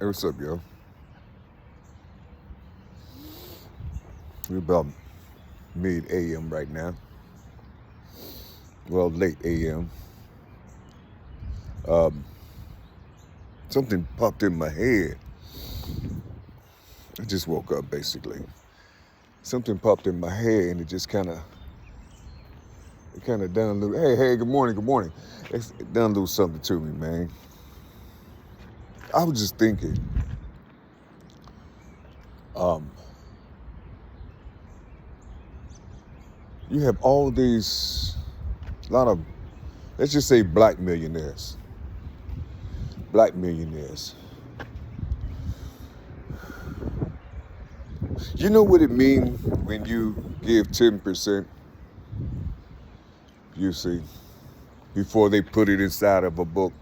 Hey, what's up, yo? We're about mid AM right now. Well, late AM. Something popped in my head. I just woke up, basically. Something popped in my head, and it kind of done a little. Hey, good morning, good morning. It done a little something to me, man. I was just thinking. Um, you have all these, lot of, let's just say, black millionaires. Black millionaires. You know what it means when you give 10%, you see, before they put it inside of a book?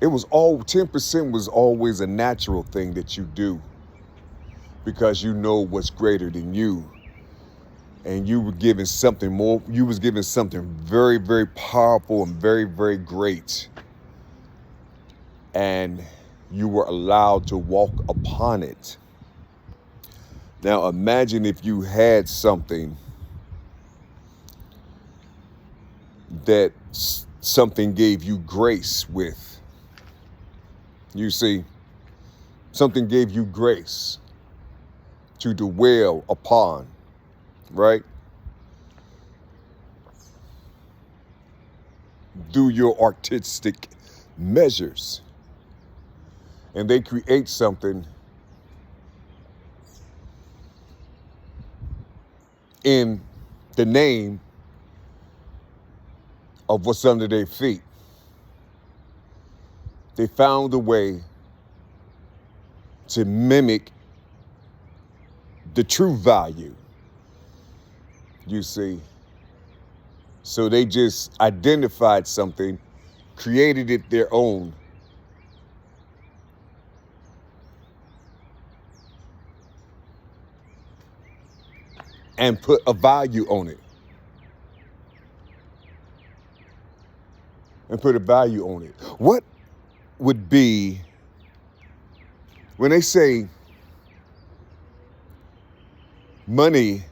It was all 10% was always a natural thing that you do because you know what's greater than you. And you were given something more, you was given something very, very powerful and very, very great. And you were allowed to walk upon it. Now imagine if you had something that something gave you grace with. You see, something gave you grace to dwell upon, right? Do your artistic measures. And they create something in the name of what's under their feet. They found a way to mimic the true value, you see. So they just identified something, created it their own, and put a value on it. What would be, when they say money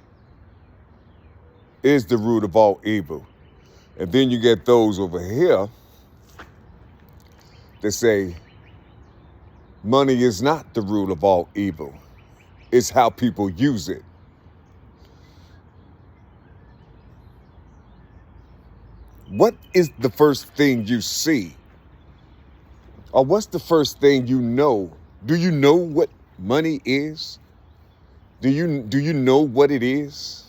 is the root of all evil, and then you get those over here that say money is not the root of all evil, it's how people use it. What is the first thing you see? Or what's the first thing you know? Do you know what money is? Do you know what it is?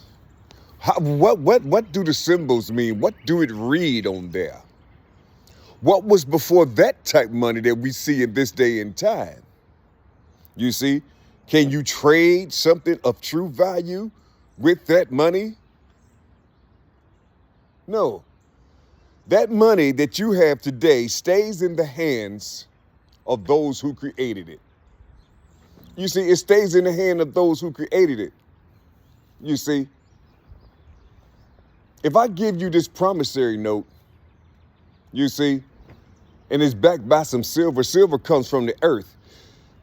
What do the symbols mean? What do it read on there? What was before that type money that we see in this day and time? You see, can you trade something of true value with that money? No. That money that you have today stays in the hands of those who created it. You see, it stays in the hand of those who created it. You see, if I give you this promissory note, you see, and it's backed by some silver, silver comes from the earth.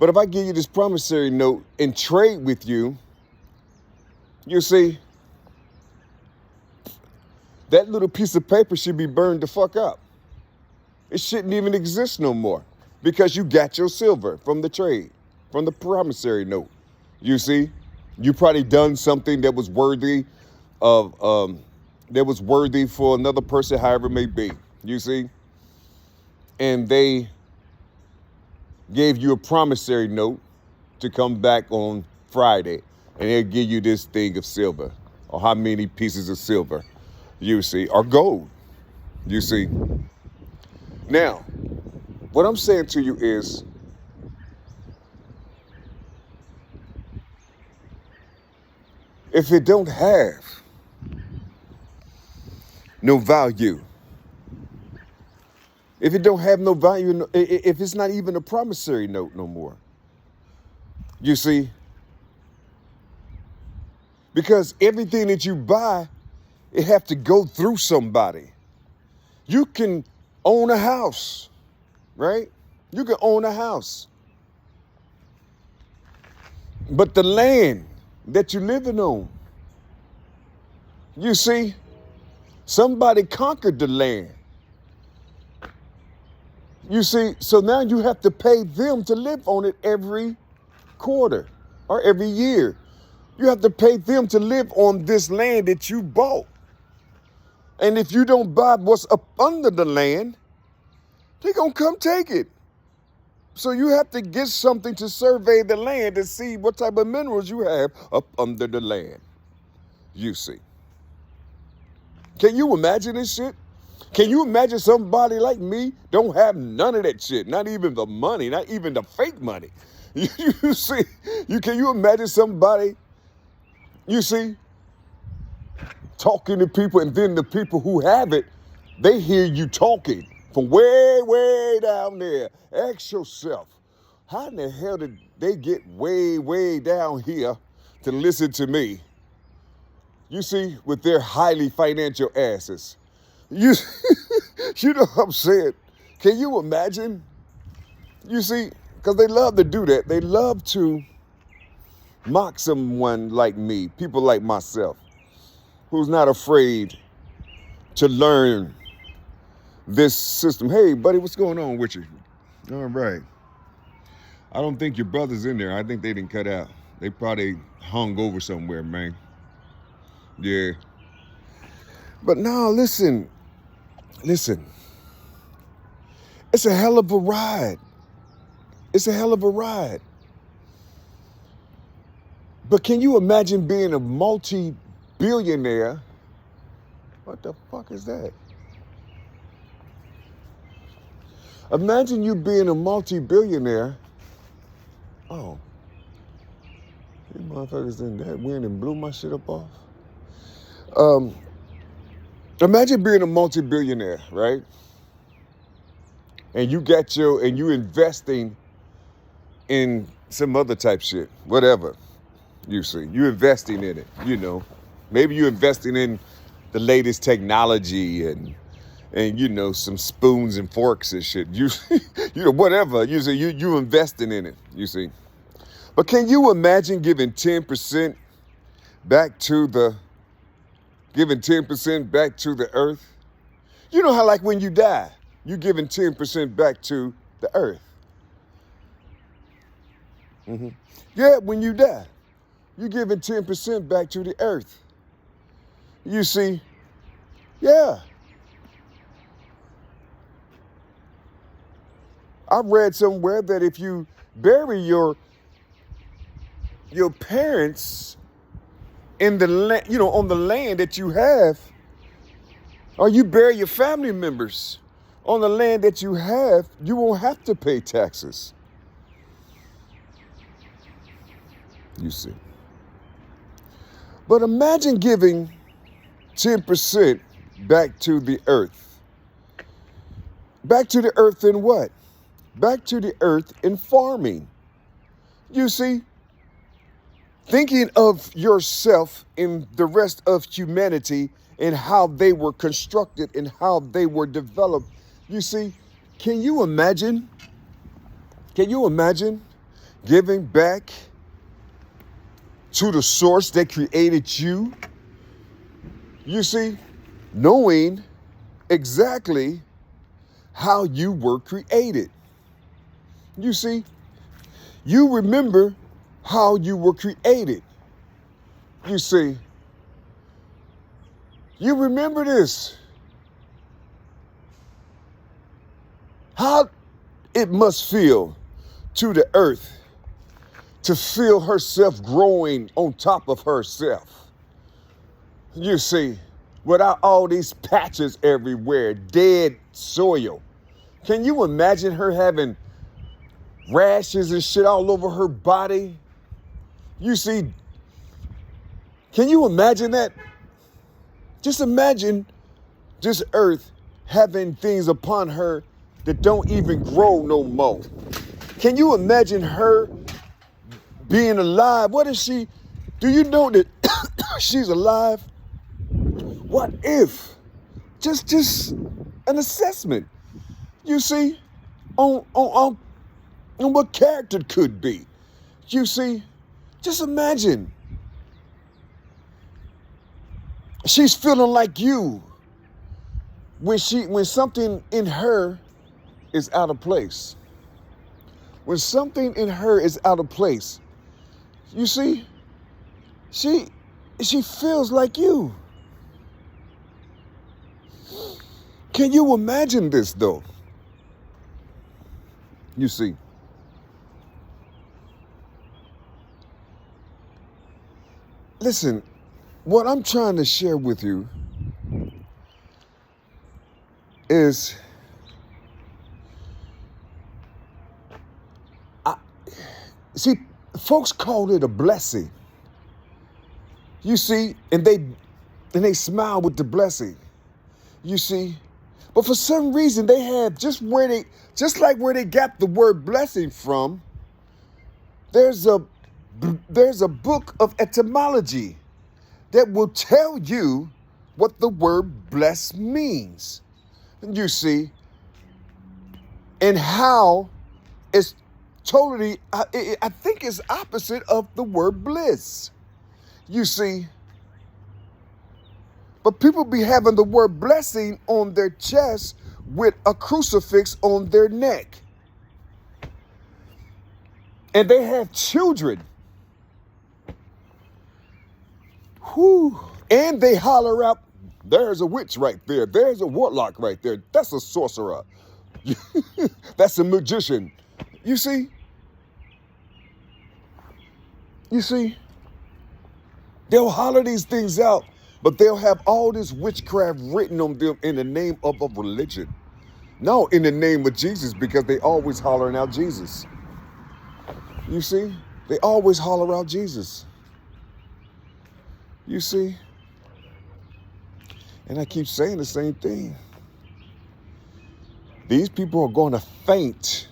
But if I give you this promissory note and trade with you, you see, that little piece of paper should be burned the fuck up. It shouldn't even exist no more because you got your silver from the trade, from the promissory note. You see, you probably done something that was worthy of, for another person, however it may be. You see, and they gave you a promissory note to come back on Friday, and they'll give you this thing of silver, or how many pieces of silver, you see, or gold, you see. Now, what I'm saying to you is, if it don't have no value, if it don't have no value, if it's not even a promissory note no more, you see, because everything that you buy, it have to go through somebody. You can own a house, right? You can own a house. but the land that you're living on. You see, somebody conquered the land. You see, so now you have to pay them to live on it every quarter or every year. You have to pay them to live on this land that you bought. And if you don't buy what's up under the land, they're going to come take it. So you have to get something to survey the land to see what type of minerals you have up under the land. You see. Can you imagine this shit? Can you imagine somebody like me don't have none of that shit? Not even the money, not even the fake money. You see, can you imagine somebody, you see, talking to people, and then the people who have it, they hear you talking from way, way down there. Ask yourself, how in the hell did they get way, way down here to listen to me? You see, with their highly financial asses. You know what I'm saying? Can you imagine? You see, because they love to do that. They love to mock someone like me, people like myself, who's not afraid to learn this system. Hey, buddy, what's going on with you? All right. I don't think your brother's in there. I think they didn't cut out. They probably hung over somewhere, man. Yeah. But no, listen. It's a hell of a ride. It's a hell of a ride. But can you imagine being a multi-billionaire? What the fuck is that? Imagine you being a multi-billionaire. Oh. These motherfuckers in that wind and blew my shit up off. Imagine being a multi-billionaire, right? And you investing in some other type shit, whatever. You see, you investing in it, you know. Maybe you're investing in the latest technology and you know, some spoons and forks and shit. You know, whatever. You see, you investing in it, you see. But can you imagine giving 10% back to the earth? You know how like when you die, you're giving 10% back to the earth. Mm-hmm. Yeah, when you die, you're giving 10% back to the earth. You see, yeah. I read somewhere that if you bury your parents in the land, you know, on the land that you have, or you bury your family members on the land that you have, you won't have to pay taxes. You see. But imagine giving 10% back to the earth. Back to the earth in what? Back to the earth in farming. You see, thinking of yourself and the rest of humanity and how they were constructed and how they were developed. You see, can you imagine giving back to the source that created you? You see, knowing exactly how you were created. You see, you remember how you were created. You see, you remember this. How it must feel to the earth to feel herself growing on top of herself. You see, without all these patches everywhere, dead soil. Can you imagine her having rashes and shit all over her body? You see, can you imagine that? Just imagine this earth having things upon her that don't even grow no more. Can you imagine her being alive? What is she? Do you know that she's alive? What if? Just an assessment. You see, on what character could be. You see, Just imagine. She's feeling like you when something in her is out of place. When something in her is out of place, you see, she feels like you. Can you imagine this though? You see, listen, what I'm trying to share with you is see, folks call it a blessing. You see, and they smile with the blessing. You see, but for some reason they have just like where they got the word blessing from. There's a book of etymology that will tell you what the word bless means. You see, and how it's totally, I think it's opposite of the word bliss. You see, but people be having the word blessing on their chest with a crucifix on their neck. And they have children. Whew. And they holler out, there's a witch right there. There's a warlock right there. That's a sorcerer. That's a magician. You see? You see? They'll holler these things out, but they'll have all this witchcraft written on them in the name of a religion. No, in the name of Jesus, because they always hollering out Jesus. You see? They always holler out Jesus. You see? And I keep saying the same thing. These people are going to faint.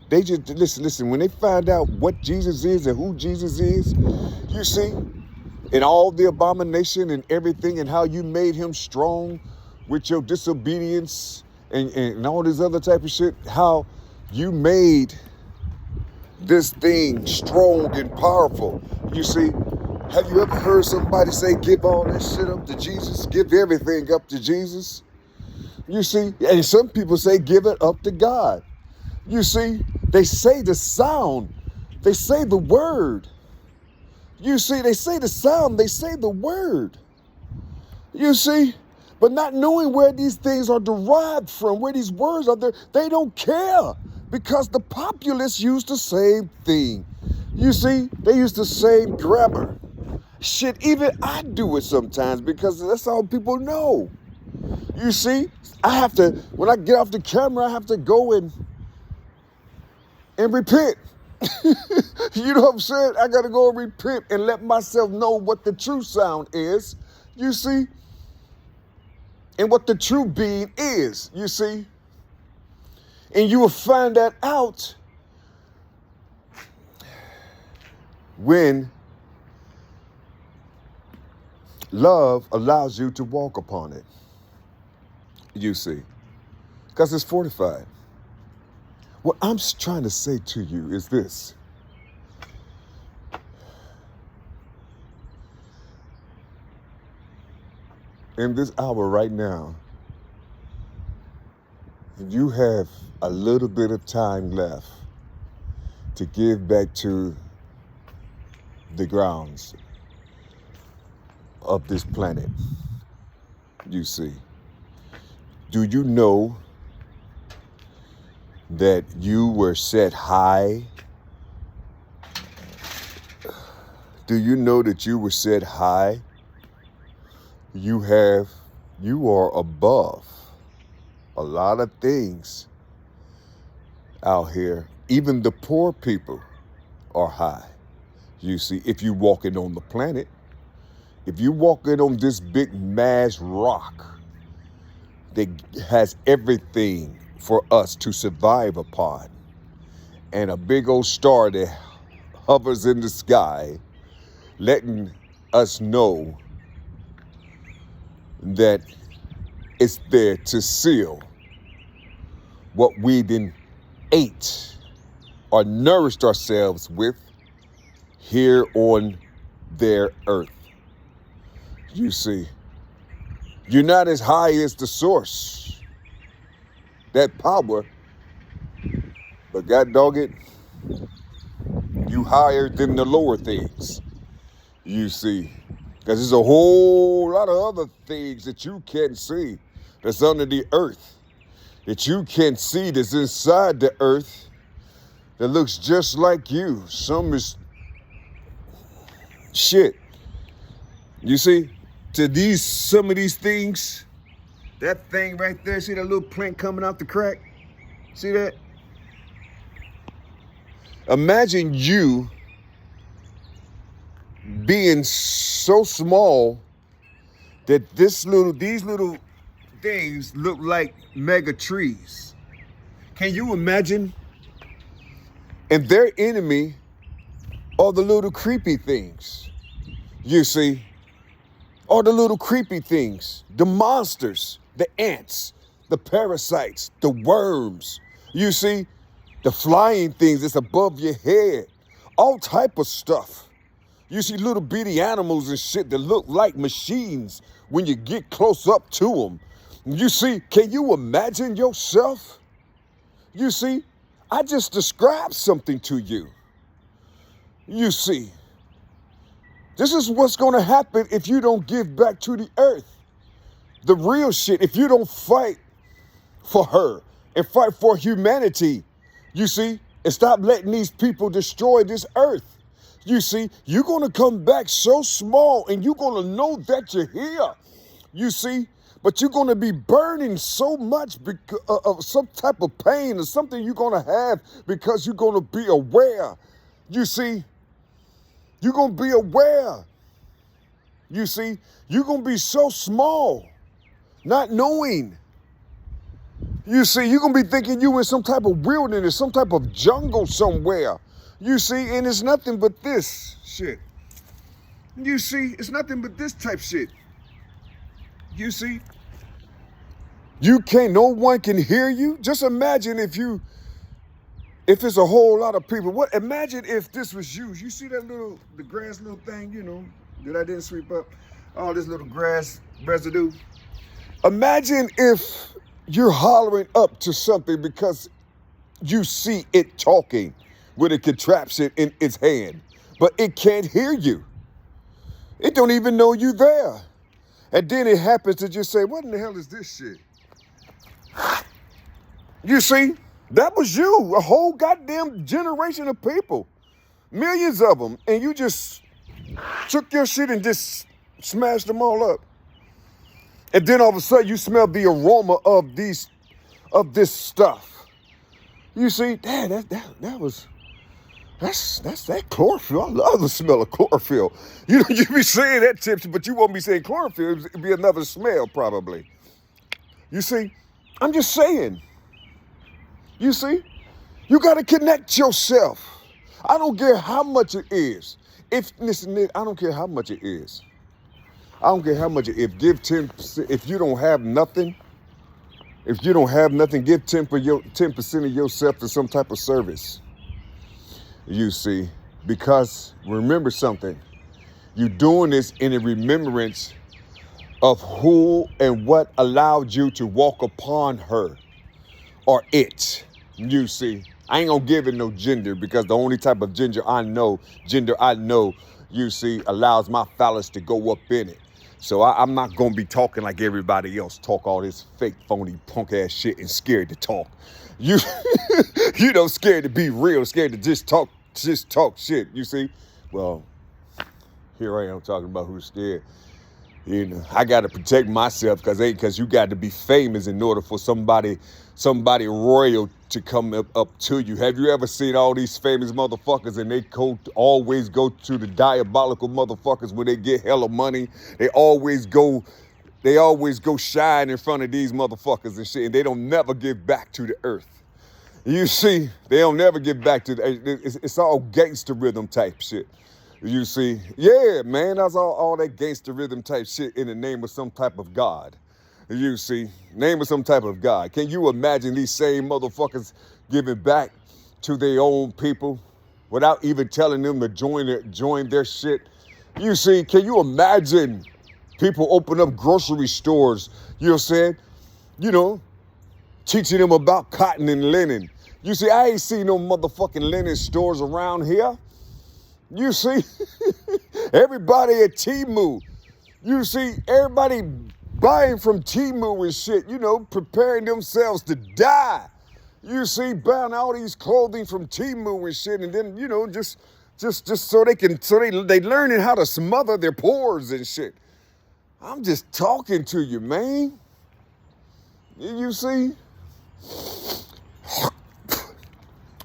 They just, listen, when they find out what Jesus is and who Jesus is, you see, and all the abomination and everything and how you made him strong with your disobedience and all this other type of shit, how you made this thing strong and powerful. You see, have you ever heard somebody say, give all that shit up to Jesus? Give everything up to Jesus? You see, and some people say, give it up to God. You see, they say the sound, they say the word. You see, they say the sound, they say the word. You see, but not knowing where these things are derived from, where these words are there, they don't care because the populace used the same thing. You see, they use the same grammar. Shit, even I do it sometimes because that's all people know. You see, I have to, when I get off the camera, I have to go and repent. You know what I'm saying? I got to go and repent and let myself know what the true sound is, you see, and what the true being is, you see. And you will find that out when love allows you to walk upon it, you see, because it's fortified. What I'm trying to say to you is this. In this hour right now, you have a little bit of time left to give back to the grounds of this planet, you see. Do you know that you were set high? Do you know that you were set high? You are above a lot of things out here. Even the poor people are high. You see, if you're walking on the planet, if you're walking on this big mass rock that has everything for us to survive upon, and a big old star that hovers in the sky, letting us know that it's there to seal what we then ate or nourished ourselves with here on their earth. You see, you're not as high as the source, that power, but God dog it, you higher than the lower things. You see, because there's a whole lot of other things that you can't see that's under the earth, that you can't see that's inside the earth that looks just like you. Some is shit. You see, some of these things, that thing right there, see that little plank coming out the crack? See that? Imagine you being so small that these little things look like mega trees. Can you imagine? And their enemy are the little creepy things. You see, are the little creepy things, the monsters, the ants, the parasites, the worms. You see, the flying things that's above your head, all type of stuff. You see little bitty animals and shit that look like machines when you get close up to them. You see, can you imagine yourself? You see, I just described something to you. You see, this is what's going to happen if you don't give back to the earth. The real shit, if you don't fight for her and fight for humanity, you see, and stop letting these people destroy this earth. You see, you're going to come back so small and you're going to know that you're here. You see, but you're going to be burning so much because of some type of pain or something you're going to have because you're going to be aware. You see, you're going to be aware. You see, you're going to be so small, not knowing. You see, you're going to be thinking you in some type of wilderness, some type of jungle somewhere. You see, and it's nothing but this shit. You see, it's nothing but this type shit. You see, no one can hear you. Just imagine if it's a whole lot of people. Imagine if this was you. You see that the grass little thing, that I didn't sweep up? All this little grass residue. Imagine if you're hollering up to something because you see it talking with a contraption in its hand, but it can't hear you. It don't even know you there. And then it happens to just say, what in the hell is this shit? You see, that was you, a whole goddamn generation of people, millions of them, and you just took your shit and just smashed them all up. And then all of a sudden you smell the aroma of this stuff. You see, Dad, that's that chlorophyll. I love the smell of chlorophyll. You be saying that, Tips, but you won't be saying chlorophyll. It'd be another smell probably. You see, I'm just saying. You see, you got to connect yourself. I don't care how much it is. Listen, I don't care how much it is. I don't care how much it is. Give 10%. If you don't have nothing, give 10% of yourself to some type of service. You see, because remember something. You're doing this in a remembrance of who and what allowed you to walk upon her or it. You see, I ain't gonna give it no gender because the only type of gender I know, you see, allows my phallus to go up in it. So I'm not gonna be talking like everybody else talk all this fake, phony, punk ass shit and scared to talk. Scared to be real, scared to just talk shit. You see, well, here I am talking about who's scared. I got to protect myself because you got to be famous in order for somebody royal to come up to you. Have you ever seen all these famous motherfuckers and they always go to the diabolical motherfuckers when they get hella money? They always go shine in front of these motherfuckers and shit, and they don't never give back to the earth. You see, they don't never give back to it's all gangster rhythm type shit. You see, yeah, man, that's all that gangster rhythm type shit in the name of some type of God. You see, name of some type of God. Can you imagine these same motherfuckers giving back to their own people? without even telling them to join their shit. You see, can you imagine people open up grocery stores, you know what I'm saying? You know, teaching them about cotton and linen. You see, I ain't seen no motherfucking linen stores around here. You see, everybody at Temu. You see, everybody buying from Temu and shit, you know, preparing themselves to die. You see, buying all these clothing from Temu and shit, and then, you know, just so they learning how to smother their pores and shit. I'm just talking to you, man. You see?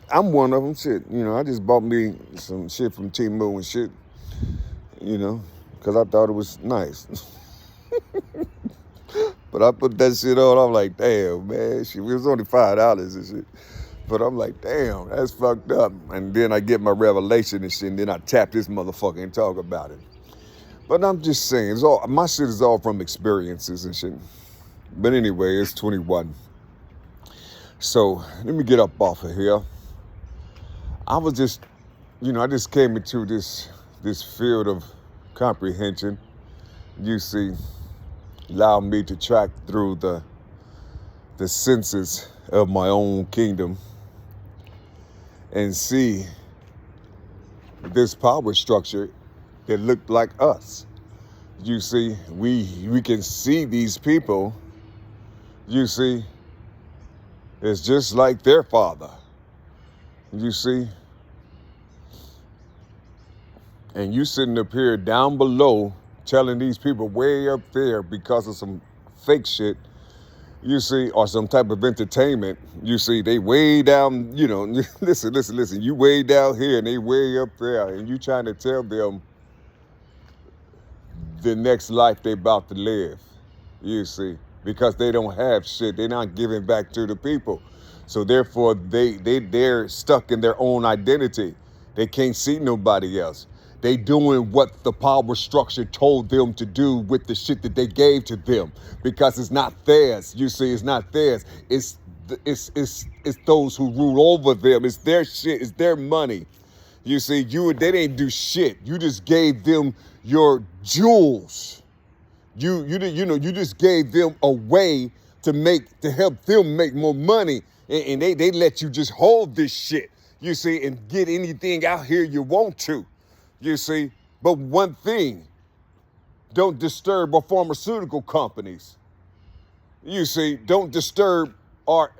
I'm one of them, shit. You know, I just bought me some shit from Temu and shit, you know, because I thought it was nice. But I put that shit on, I'm like, damn, man, shit, it was only $5 and shit. But I'm like, damn, that's fucked up. And then I get my revelation and shit, and then I tap this motherfucker and talk about it. But I'm just saying, my shit is all from experiences and shit. But anyway, it's 21. So let me get up off of here. I was just, you know, I just came into this field of comprehension. You see, allowed me to track through the senses of my own kingdom and see this power structure that looked like us. You see, we can see these people, you see, it's just like their father. You see? And you sitting up here down below telling these people way up there because of some fake shit, you see, or some type of entertainment, you see, they way down, you know, listen, you way down here and they way up there, and you trying to tell them the next life they about to live, you see, because they don't have shit. They're not giving back to the people. So therefore, they're stuck in their own identity. They can't see nobody else. They doing what the power structure told them to do with the shit that they gave to them, because it's not theirs. You see, it's not theirs. It's those who rule over them. It's their shit. It's their money. You see, they didn't do shit. You just gave them your jewels. You just gave them a way to help them make more money. And they let you just hold this shit, you see, and get anything out here you want to, you see. But one thing, don't disturb our pharmaceutical companies. You see, don't disturb our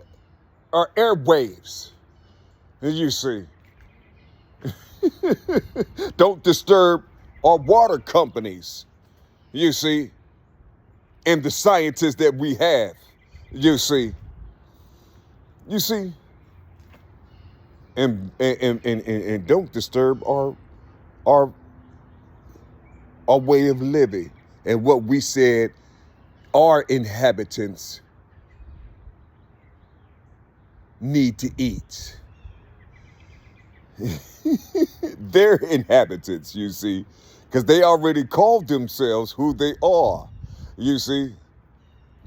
airwaves, you see. Don't disturb our water companies, you see, and the scientists that we have, you see. You see, and don't disturb our way of living and what we said our inhabitants need to eat. Their inhabitants, you see, because they already called themselves who they are. You see,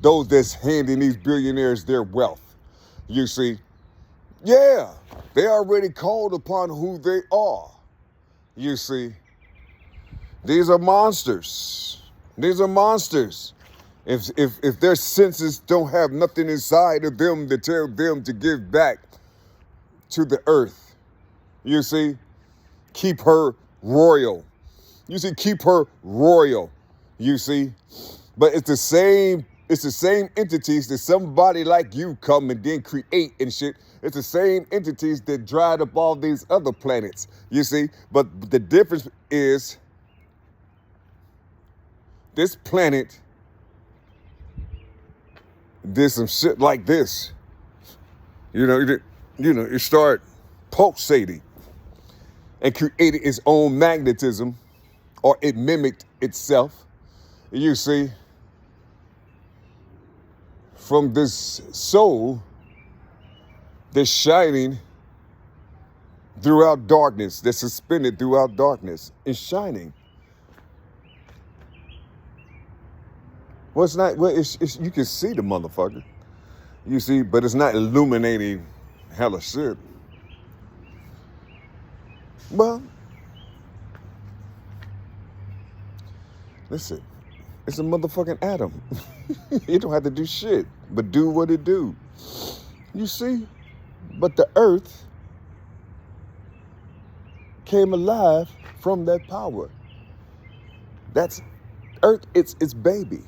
those that's handing these billionaires their wealth. You see, yeah, they already called upon who they are. You see, these are monsters. These are monsters. If their senses don't have nothing inside of them to tell them to give back to the earth, you see, keep her royal. You see, keep her royal. You see, but it's the same entities that somebody like you come and then create and shit. It's the same entities that dried up all these other planets, you see. But the difference is this planet did some shit like this. It started pulsating and created its own magnetism, or it mimicked itself, you see. From this soul that's shining throughout darkness, that's suspended throughout darkness, is shining. Well, it's not, you can see the motherfucker, you see, but it's not illuminating hella shit. Well, listen, it's a motherfucking atom. It don't have to do shit, but do what it do. You see? But the earth came alive from that power. That's earth, it's baby.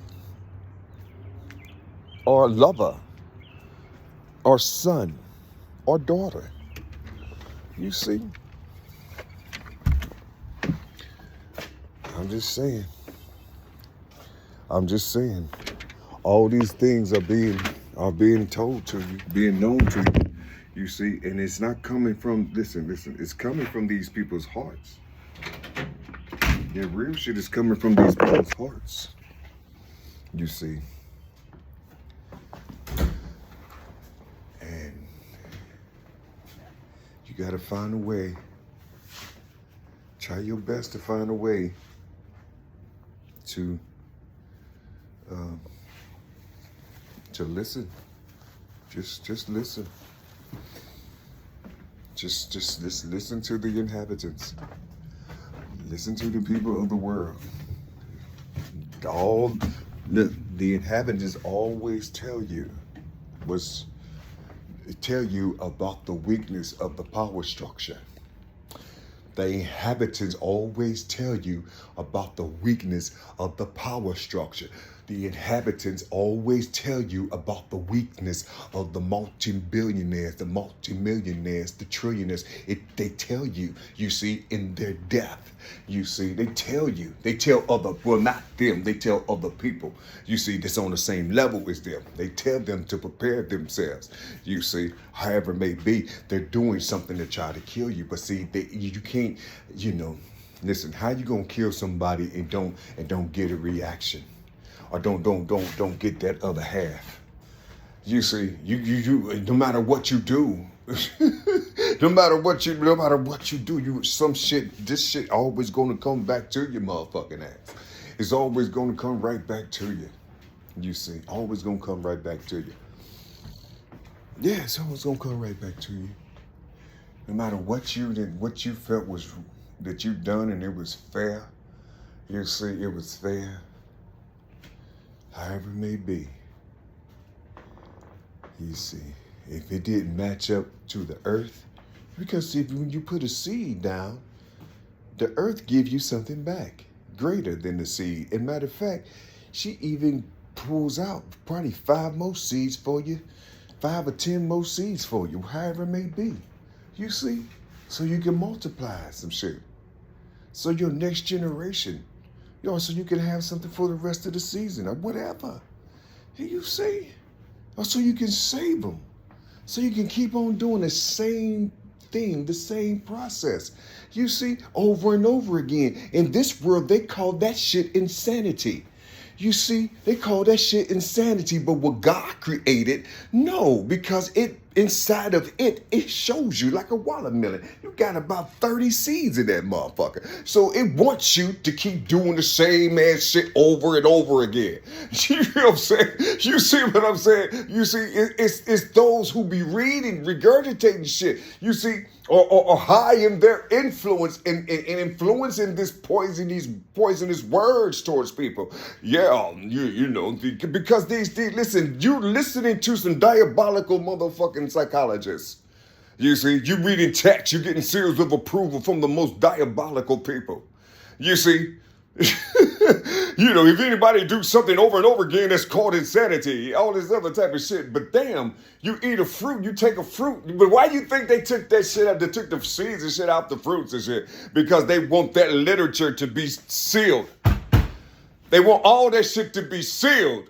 Or lover. Or son. Or daughter. You see? I'm just saying. I'm just saying. All these things are being told to you, being known to you. You see, and it's not coming from, listen, it's coming from these people's hearts. Yeah, real shit is coming from these people's hearts. You see. And you gotta find a way. Try your best to find a way to listen. Just listen. Just listen to the inhabitants. Listen to the people of the world. All the inhabitants always tell you about the weakness of the power structure. The inhabitants always tell you about the weakness of the power structure. The inhabitants always tell you about the weakness of the multi-billionaires, the multi-millionaires, the trillionaires. They tell you, you see, in their death. You see, they tell you. They tell other, well, not them. They tell other people, you see, that's on the same level as them. They tell them to prepare themselves. You see, however it may be, they're doing something to try to kill you. But see, you can't, listen, how you gonna kill somebody and don't get a reaction? Or don't get that other half. You see, you no matter what you do, no matter what you do, this shit always gonna come back to your motherfucking ass. It's always gonna come right back to you. You see, always gonna come right back to you. Yeah, it's always gonna come right back to you. No matter what you felt was that you done and it was fair. You see, it was fair. However it may be, you see, if it didn't match up to the earth, because see, when you put a seed down, the earth gives you something back greater than the seed. And matter of fact, she even pulls out probably 5 more seeds for you, 5 or 10 more seeds for you, however it may be. You see, so you can multiply some shit. So your next generation, so you can have something for the rest of the season or whatever. You see? Or so you can save them. So you can keep on doing the same thing, the same process. You see? Over and over again. In this world, they call that shit insanity. You see? They call that shit insanity. But what God created, no, because inside of it shows you like a watermelon. You got about 30 seeds in that motherfucker. So it wants you to keep doing the same ass shit over and over again. You know what I'm saying? You see what I'm saying? You see, it's those who be reading, regurgitating shit. You see, or high in their influence and influencing these poisonous words towards people. Yeah, because these listen, you listening to some diabolical motherfucking psychologists. You see, you reading text, you're getting seals of approval from the most diabolical people. You see, if anybody do something over and over again, that's called insanity, all this other type of shit. But damn, you eat a fruit, you take a fruit. But why you think they took that shit out? They took the seeds and shit out the fruits and shit because they want that literature to be sealed. They want all that shit to be sealed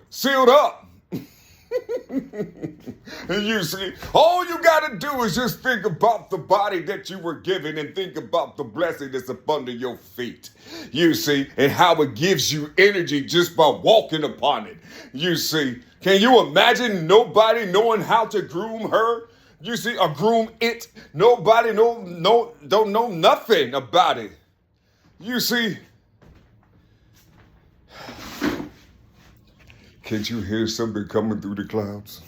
up. And you see, all you gotta do is just think about the body that you were given and think about the blessing that's up under your feet. You see, and how it gives you energy just by walking upon it. You see, can you imagine nobody knowing how to groom her? You see, or groom it? Nobody don't know nothing about it. You see, can't you hear something coming through the clouds?